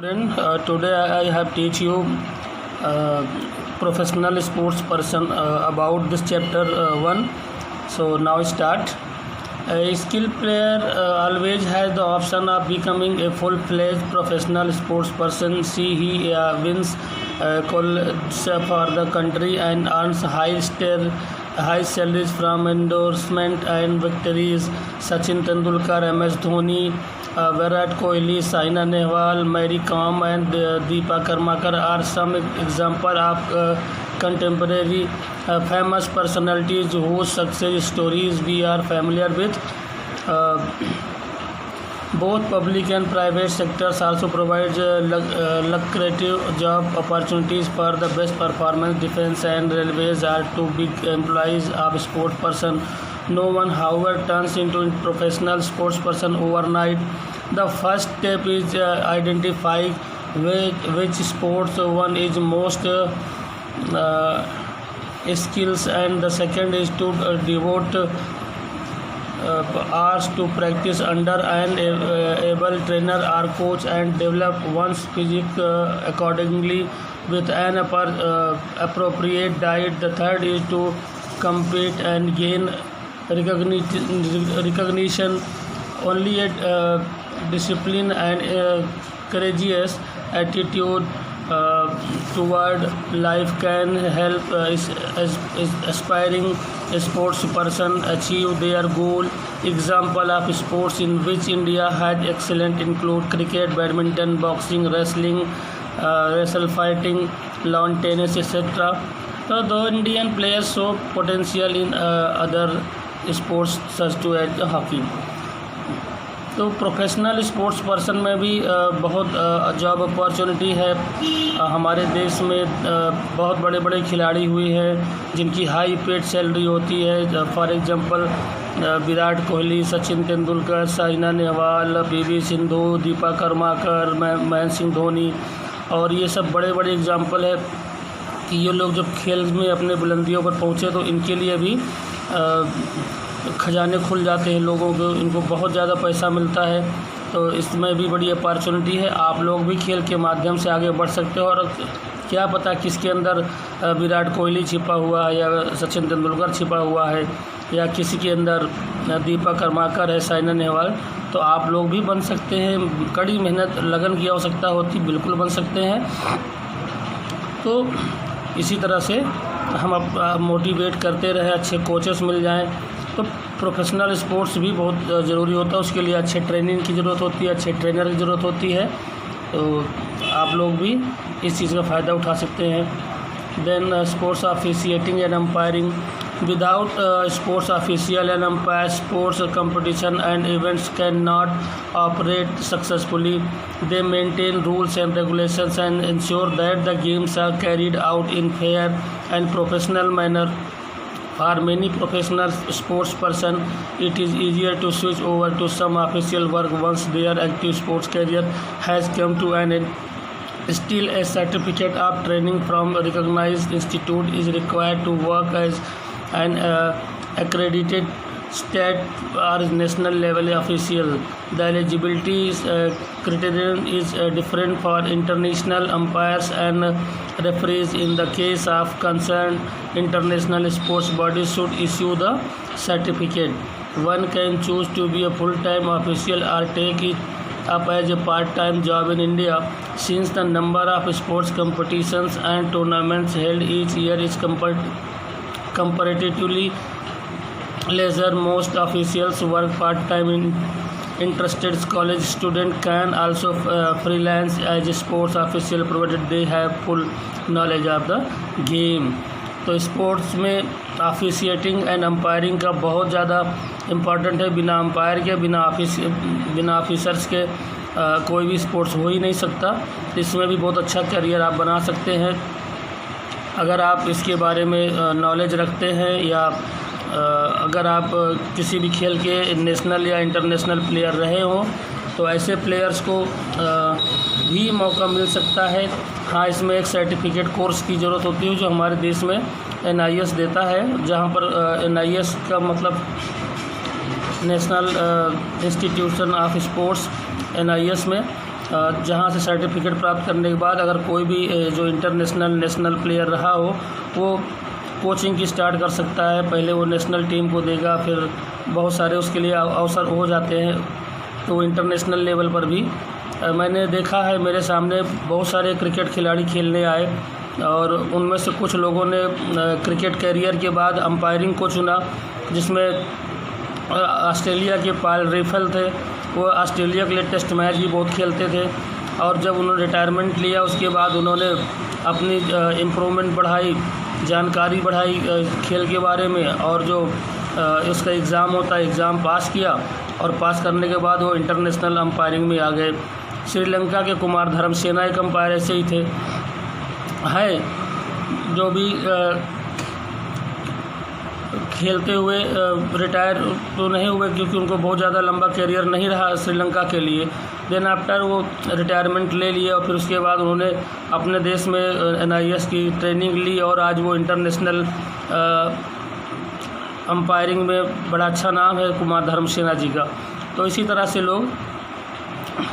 Student, today I have teach you uh, professional sports person about this chapter 1. So now start. A skilled player always has the option of becoming a full-fledged professional sports person. See, he wins calls for the country and earns high salaries from endorsement and victories. Sachin Tendulkar, MS Dhoni, Virat Kohli, Saina Nehwal, Mary Kom, and Deepa Karmakar are some example of contemporary famous personalities whose success stories we are familiar with. Uh, Both public and private sectors also provide lucrative job opportunities for the best performance. Defense and railways are two big employees of sports person. No one, however, turns into a professional sports person overnight. The first step is identify which sports one is most skills, and the second is to devote hours to practice under an able trainer or coach and develop one's physique accordingly with an appropriate diet. The third is to compete and gain recognition. Only a discipline and courageous attitude toward life can help aspiring sports person achieve their goal. Example of sports in which India had excellent include cricket, badminton, boxing, wrestling, wrestle fighting, lawn tennis, etc. So though Indian players show potential in other sports such as hockey. तो professional sports person में भी बहुत job opportunity है। हमारे देश में बहुत बड़े बड़े खिलाड़ी हुए हैं जिनकी हाई पेड सैलरी होती है। For example Virat Kohli, Sachin Tendulkar, Saina Nehwal, PV Sindhu, Deepa Karmakar, Mahendra Singh Dhoni, और ये सब बड़े बड़े एग्जांपल है कि ये लोग जब खेल में अपने बुलंदियों पर पहुँचे तो इनके लिए भी खजाने खुल जाते हैं लोगों को, इनको बहुत ज़्यादा पैसा मिलता है। तो इसमें भी बड़ी अपॉर्चुनिटी है। आप लोग भी खेल के माध्यम से आगे बढ़ सकते हो, और क्या पता किसके अंदर विराट कोहली छिपा हुआ है या सचिन तेंदुलकर छिपा हुआ है या किसी के अंदर दीपा कर्माकर है, साइना नेहवाल। तो आप लोग भी बन सकते हैं। कड़ी मेहनत लगन की आवश्यकता होती, बिल्कुल बन सकते हैं। तो इसी तरह से हम मोटिवेट करते रहे, अच्छे कोचेस मिल जाएं। तो प्रोफेशनल स्पोर्ट्स भी बहुत ज़रूरी होता है। उसके लिए अच्छे ट्रेनिंग की ज़रूरत होती है, अच्छे ट्रेनर की ज़रूरत होती है। तो आप लोग भी इस चीज़ का फ़ायदा उठा सकते हैं। Then sports officiating and umpiring. Without sports official and umpire, sports competition and events can not operate successfully. They maintain rules and regulations and ensure that the games are carried out in fair and professional manner. For many professional sports person, it is easier to switch over to some official work once their active sports career has come to an end. Still, a certificate of training from a recognized institute is required to work as an accredited state or national level official. The eligibility criterion is different for international umpires and referees. In the case of concerned international sports bodies should issue the certificate. One can choose to be a full-time official or take it up as a part-time job in India. Since the number of sports competitions and tournaments held each year is comparatively lesser, most officials work part-time. Interested college student can also freelance as a sports official provided they have full knowledge of the game. तो sports में officiating and umpiring का बहुत ज़्यादा important है। बिना umpire के, बिना officers के कोई भी स्पोर्ट्स हो ही नहीं सकता। इसमें भी बहुत अच्छा करियर आप बना सकते हैं अगर आप इसके बारे में नॉलेज रखते हैं, या अगर आप किसी भी खेल के नेशनल या इंटरनेशनल प्लेयर रहे हों तो ऐसे प्लेयर्स को भी मौका मिल सकता है। हाँ, इसमें एक सर्टिफिकेट कोर्स की ज़रूरत होती है जो हमारे देश में NIS देता है, जहाँ पर NIS का मतलब national institution of sports NIS में जहाँ से सर्टिफिकेट प्राप्त करने के बाद अगर कोई भी जो इंटरनेशनल नेशनल प्लेयर रहा हो वो कोचिंग की स्टार्ट कर सकता है। पहले वो नेशनल टीम को देगा, फिर बहुत सारे उसके लिए अवसर हो जाते हैं, तो वो इंटरनेशनल लेवल पर भी मैंने देखा है। मेरे सामने बहुत सारे क्रिकेट खिलाड़ी खेलने आए और उनमें से कुछ लोगों ने क्रिकेट कैरियर के बाद अंपायरिंग को चुना, जिसमें ऑस्ट्रेलिया के पॉल रेफेल थे। वो ऑस्ट्रेलिया के लिए टेस्ट मैच भी बहुत खेलते थे और जब उन्होंने रिटायरमेंट लिया उसके बाद उन्होंने अपनी इम्प्रूवमेंट बढ़ाई, जानकारी बढ़ाई खेल के बारे में, और जो इसका एग्ज़ाम होता है एग्ज़ाम पास किया और पास करने के बाद वो इंटरनेशनल अंपायरिंग में आ गए। श्रीलंका के कुमार धर्मसेना एक अंपायर ऐसे ही थे हैं जो भी खेलते हुए रिटायर तो नहीं हुए क्योंकि उनको बहुत ज़्यादा लंबा करियर नहीं रहा श्रीलंका के लिए। देन आफ्टर वो रिटायरमेंट ले लिए और फिर उसके बाद उन्होंने अपने देश में NIS की ट्रेनिंग ली और आज वो इंटरनेशनल अंपायरिंग में बड़ा अच्छा नाम है कुमार धर्मसेना जी का। तो इसी तरह से लोग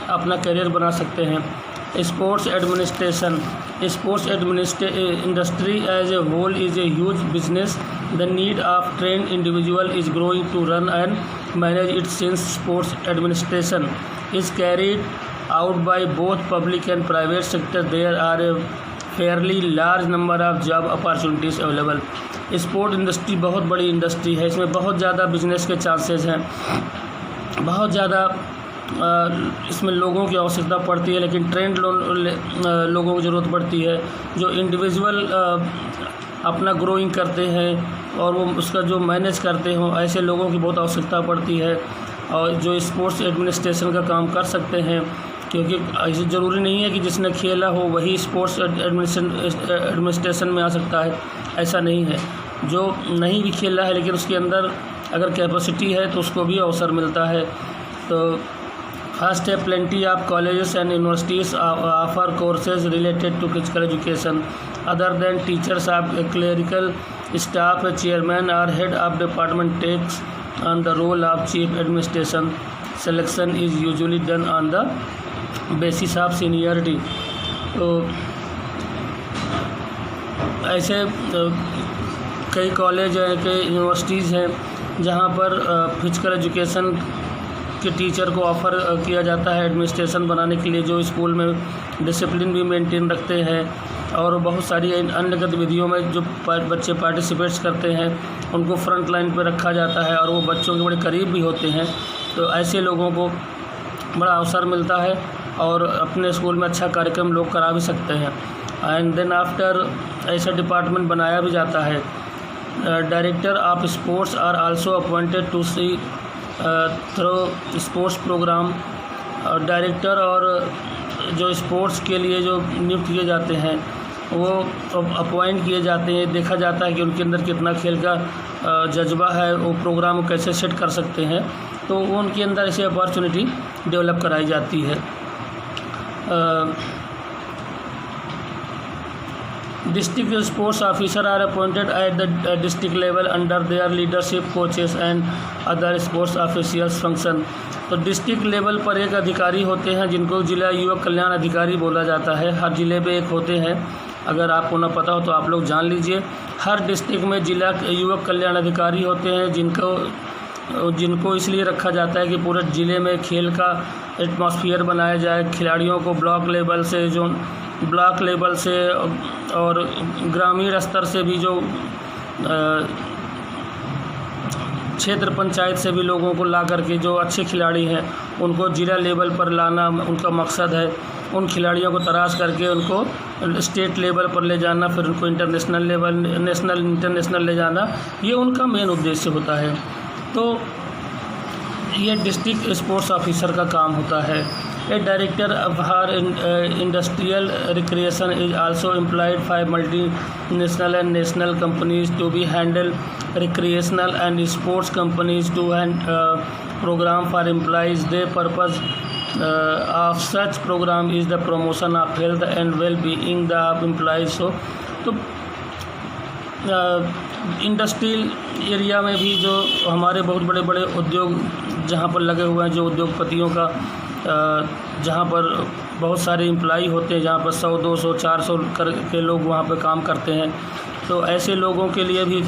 अपना करियर बना सकते हैं। Sports administration industry as a whole is a huge business. The need of trained individual is growing to run and manage it since sports administration is carried out by both public and private sector. There are a fairly large number of job opportunities available. Sport industry बहुत बड़ी industry है, इसमें बहुत ज़्यादा business के chances हैं, बहुत ज़्यादा इसमें लोगों की आवश्यकता पड़ती है, लेकिन ट्रेंड लोगों की ज़रूरत पड़ती है जो इंडिविजुअल अपना ग्रोइंग करते हैं और वो उसका जो मैनेज करते हो, ऐसे लोगों की बहुत आवश्यकता पड़ती है और जो स्पोर्ट्स एडमिनिस्ट्रेशन का काम कर सकते हैं। क्योंकि ऐसे ज़रूरी नहीं है कि जिसने खेला हो वही स्पोर्ट्स एडमिनिस्ट्रेशन में आ सकता है, ऐसा नहीं है। जो नहीं भी खेला है लेकिन उसके अंदर अगर कैपेसिटी है तो उसको भी अवसर मिलता है। तो फर्स्ट है plenty of colleges and universities offer courses related to physical education other than teachers of clerical staff. A chairman or head of department takes on the role of chief administration. Selection is usually done on the basis of seniority. तो ऐसे कई college हैं, कई universities हैं जहाँ पर physical education के teacher को ऑफ़र किया जाता है एडमिनिस्ट्रेशन बनाने के लिए, जो स्कूल में डिसिप्लिन भी मेंटेन रखते हैं और बहुत सारी अन्य गतिविधियों में जो बच्चे पार्टिसिपेट्स करते हैं उनको फ्रंट लाइन पर रखा जाता है और वो बच्चों के बड़े करीब भी होते हैं। तो ऐसे लोगों को बड़ा अवसर मिलता है और अपने स्कूल में अच्छा कार्यक्रम लोग करा भी सकते हैं। एंड देन आफ्टर ऐसा डिपार्टमेंट बनाया भी जाता है। Director of sports are also appointed to see through sports program. Director और जो स्पोर्ट्स के लिए जो नियुक्त किए जाते हैं वो अपॉइंट किए जाते हैं। देखा जाता है कि उनके अंदर कितना खेल का जज्बा है, वो प्रोग्राम को कैसे सेट कर सकते हैं, तो वो उनके अंदर ऐसी अपॉर्चुनिटी डेवलप कराई जाती है। District sports officer are appointed at the district level under their leadership. Coaches and other sports officials function. तो डिस्ट्रिक्ट लेवल पर एक अधिकारी होते हैं जिनको जिला युवक कल्याण अधिकारी बोला जाता है। हर ज़िले पे एक होते हैं, अगर आपको ना पता हो तो आप लोग जान लीजिए। हर डिस्ट्रिक्ट में जिला युवक कल्याण अधिकारी होते हैं जिनको इसलिए रखा जाता है कि पूरे ज़िले में खेल का एटमॉस्फेयर बनाया जाए, खिलाड़ियों को ब्लॉक लेवल से और ग्रामीण स्तर से भी जो क्षेत्र पंचायत से भी लोगों को ला करके जो अच्छे खिलाड़ी हैं उनको जिला लेवल पर लाना उनका मकसद है। उन खिलाड़ियों को तराश करके उनको स्टेट लेवल पर ले जाना, फिर उनको इंटरनेशनल लेवल इंटरनेशनल ले जाना, ये उनका मेन उद्देश्य होता है। तो ये डिस्ट्रिक्ट स्पोर्ट्स ऑफिसर का काम होता है। A director of her industrial recreation is also employed by multinational and national companies to be handle recreational and sports companies to program for employees. The purpose of such program is the promotion of health and well-being of employees. तो industrial area में भी जो हमारे बहुत बड़े बड़े उद्योग जहाँ पर लगे हुए हैं, जो उद्योगपतियों का जहाँ पर बहुत सारे एम्प्लॉई होते हैं जहाँ पर 100 200 400 के लोग वहाँ पर काम करते हैं। तो ऐसे लोगों के लिए भी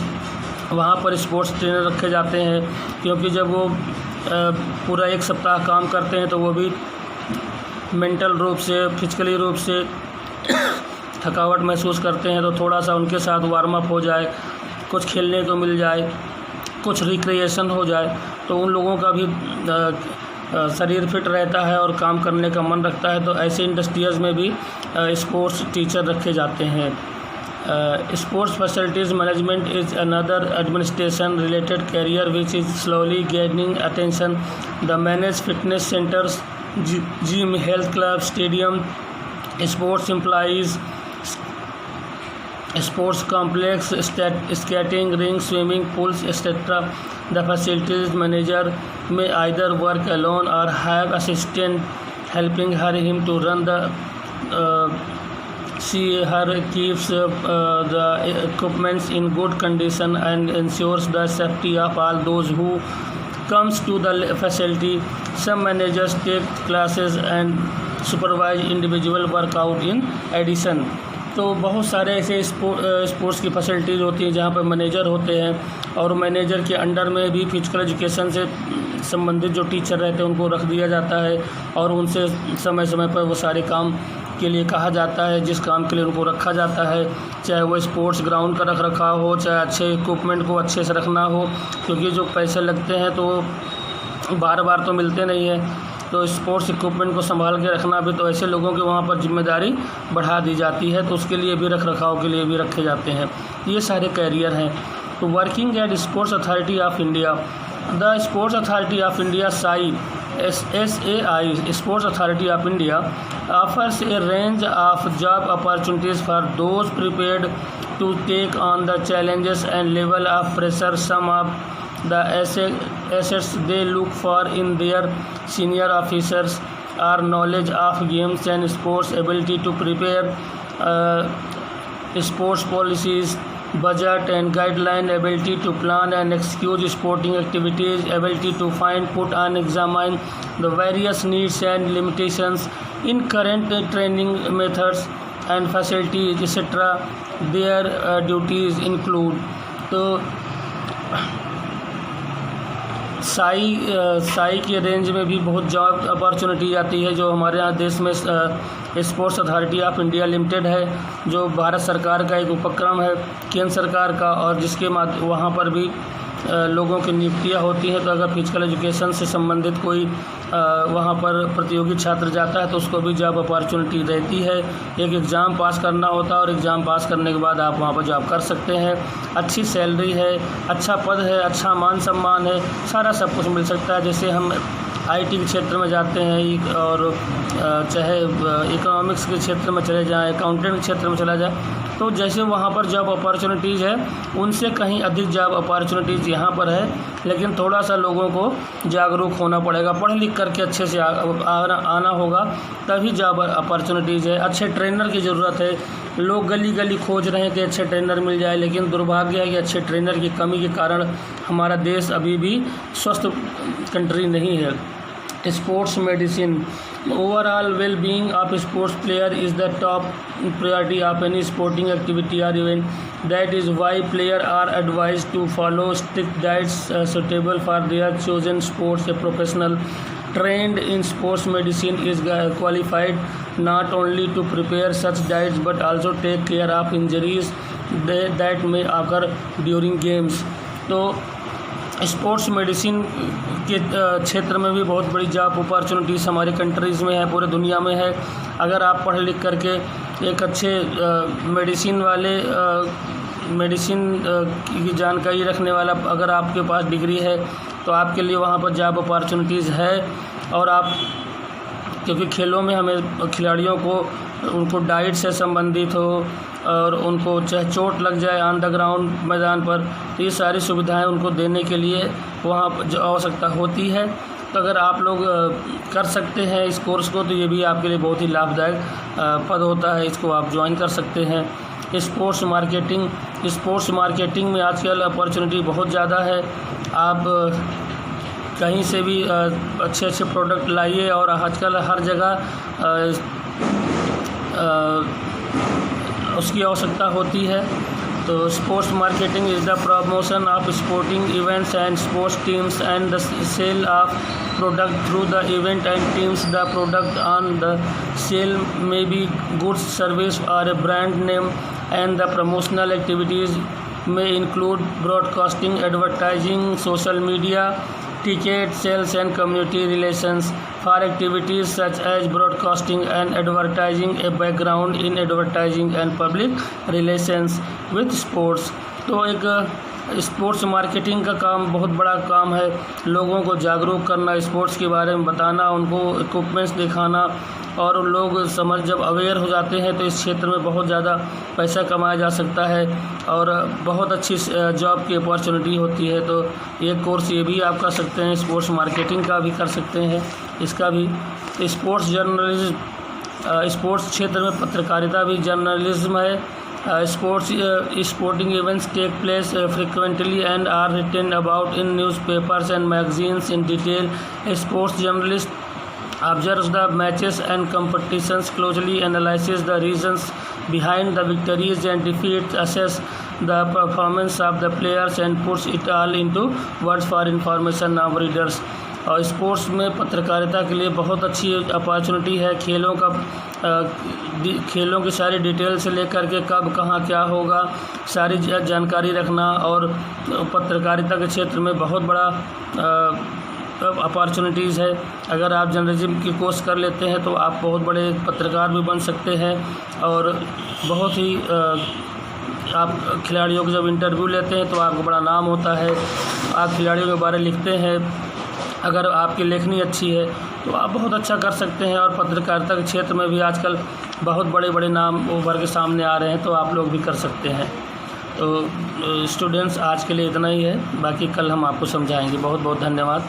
वहाँ पर स्पोर्ट्स ट्रेनर रखे जाते हैं, क्योंकि जब वो पूरा एक सप्ताह काम करते हैं तो वो भी मेंटल रूप से, फिजिकली रूप से थकावट महसूस करते हैं। तो थोड़ा सा उनके साथ वार्म अप हो जाए, कुछ खेलने को मिल जाए, कुछ रिक्रिएशन हो जाए, तो उन लोगों का भी शरीर फिट रहता है और काम करने का मन रखता है। तो ऐसे इंडस्ट्रीज़ में भी स्पोर्ट्स टीचर रखे जाते हैं। Sports facilities management is another administration related career which is slowly gaining attention. The manage fitness centers, gym, health club, stadium, sports employees, sports complex, skating rinks, swimming pools, etc. The facilities manager may either work alone or have assistant helping him to run the she her keeps the equipments in good condition and ensures the safety of all those who comes to the facility. Some managers take classes and supervise individual workout in addition. तो बहुत सारे ऐसे sports की facilities होती हैं जहाँ पर manager होते हैं, और मैनेजर के अंडर में भी फिजिकल एजुकेशन से संबंधित जो टीचर रहते हैं उनको रख दिया जाता है, और उनसे समय समय पर वो सारे काम के लिए कहा जाता है जिस काम के लिए उनको रखा जाता है, चाहे वो स्पोर्ट्स ग्राउंड का रख रखाव हो, चाहे अच्छे इक्विपमेंट को अच्छे से रखना हो, क्योंकि जो पैसे लगते हैं तो बार बार तो मिलते नहीं हैं। तो स्पोर्ट्स इक्विपमेंट को संभाल के रखना भी, तो ऐसे लोगों के वहाँ पर जिम्मेदारी बढ़ा दी जाती है, तो उसके लिए भी रख रखाव के लिए भी रखे जाते हैं। ये सारे कैरियर हैं। तो working at sports authority of India, the sports authority of India SAI sports authority of India offers a range of job opportunities for those prepared to take on the challenges and level of pressure. Some of the assets they look for in their senior officers are knowledge of games and sports, ability to prepare sports policies, budget and guideline, ability to plan and execute sporting activities, ability to find, put and examine the various needs and limitations in current training methods and facilities, etc. Their duties include. तो साई के range में भी बहुत job opportunity आती है। जो हमारे यहाँ देश में sports authority of India limited है, जो भारत सरकार का एक उपक्रम है, केंद्र सरकार का, और जिसके वहाँ पर भी लोगों की नियुक्तियाँ होती हैं। तो अगर फिजिकल एजुकेशन से संबंधित कोई वहाँ पर प्रतियोगी छात्र जाता है तो उसको भी जॉब अपॉर्चुनिटी रहती है। एक एग्ज़ाम पास करना होता है और एग्ज़ाम पास करने के बाद आप वहाँ पर जॉब कर सकते हैं। अच्छी सैलरी है, अच्छा पद है, अच्छा मान सम्मान है, सारा सब कुछ मिल सकता है। जैसे हम IT के क्षेत्र में जाते हैं और चाहे इकोनॉमिक्स के क्षेत्र में चले जाएँ, अकाउंटेंट के क्षेत्र में चला जाए, तो जैसे वहाँ पर जॉब अपॉर्चुनिटीज़ है उनसे कहीं अधिक जॉब अपॉर्चुनिटीज़ यहाँ पर है। लेकिन थोड़ा सा लोगों को जागरूक होना पड़ेगा, पढ़ लिख करके अच्छे से आना होगा, तभी जॉब अपॉर्चुनिटीज़ है। अच्छे ट्रेनर की ज़रूरत है। लोग गली गली खोज रहे हैं कि अच्छे ट्रेनर मिल जाए, लेकिन दुर्भाग्य है कि अच्छे ट्रेनर की कमी के कारण हमारा देश अभी भी स्वस्थ कंट्री नहीं है। Sports medicine, overall well-being of sports player is the top priority of any sporting activity or event. That is why players are advised to follow strict diets suitable for their chosen sports. A professional trained in sports medicine is qualified not only to prepare such diets but also take care of injuries that may occur during games. तो sports medicine के क्षेत्र में भी बहुत बड़ी job opportunities हमारी countries में है, पूरे दुनिया में है। अगर आप पढ़ लिख करके एक अच्छे मेडिसिन की जानकारी रखने वाला अगर आपके पास डिग्री है तो आपके लिए वहाँ पर जॉब अपॉर्चुनिटीज़ है। और आप, क्योंकि खेलों में हमें खिलाड़ियों को उनको डाइट से संबंधित हो और उनको चाहे चोट लग जाए ऑन द ग्राउंड मैदान पर, तो ये सारी सुविधाएं उनको देने के लिए वहाँ जो आवश्यकता होती है। तो अगर आप लोग कर सकते हैं इस कोर्स को तो ये भी आपके लिए बहुत ही लाभदायक पद होता है, इसको आप ज्वाइन कर सकते हैं। स्पोर्ट्स मार्केटिंग में आजकल अपॉर्चुनिटी बहुत ज़्यादा है। आप कहीं से भी अच्छे प्रोडक्ट लाइए और आजकल हर जगह उसकी आवश्यकता होती है। तो sports marketing is the promotion of sporting events and sports teams and the sale of product through the event and teams. The product on the sale may be goods, service और a brand name and the promotional activities may include broadcasting, advertising, social media, ticket sales and community relations. For activities such as broadcasting and advertising, a background in advertising and public relations with sports। तो एक sports marketing का काम बहुत बड़ा काम है, लोगों को जागरूक करना, स्पोर्ट्स के बारे में बताना, उनको इक्विपमेंट्स दिखाना, और लोग जब अवेयर हो जाते हैं तो इस क्षेत्र में बहुत ज़्यादा पैसा कमाया जा सकता है और बहुत अच्छी जॉब की अपॉर्चुनिटी होती है। तो ये कोर्स ये भी आप कर सकते हैं, स्पोर्ट्स मार्केटिंग का भी कर सकते हैं, इसका भी। स्पोर्ट्स जर्नलिज्म, स्पोर्ट्स क्षेत्र में पत्रकारिता भी जर्नलिज्म है। Sporting events take place frequently and are written about in newspapers and magazines in detail. A sports journalist observes the matches and competitions closely, analyzes the reasons behind the victories and defeats, assess the performance of the players and puts it all into words for information of readers। और sports में पत्रकारिता के लिए बहुत अच्छी opportunity है। खेलों की सारी डिटेल से लेकर के कब कहाँ क्या होगा सारी जानकारी रखना, और पत्रकारिता के क्षेत्र में बहुत बड़ा अपॉर्चुनिटीज़ है। अगर आप जर्नलिज्म की कोर्स कर लेते हैं तो आप बहुत बड़े पत्रकार भी बन सकते हैं, और बहुत ही आप खिलाड़ियों को जब इंटरव्यू लेते हैं तो आपको बड़ा नाम होता है। आप खिलाड़ियों के बारे में लिखते हैं, अगर आपकी लेखनी अच्छी है तो आप बहुत अच्छा कर सकते हैं। और पत्रकारिता के क्षेत्र में भी आजकल बहुत बड़े बड़े नाम उभर के सामने आ रहे हैं, तो आप लोग भी कर सकते हैं। तो स्टूडेंट्स, आज के लिए इतना ही है, बाकी कल हम आपको समझाएंगे। बहुत बहुत धन्यवाद।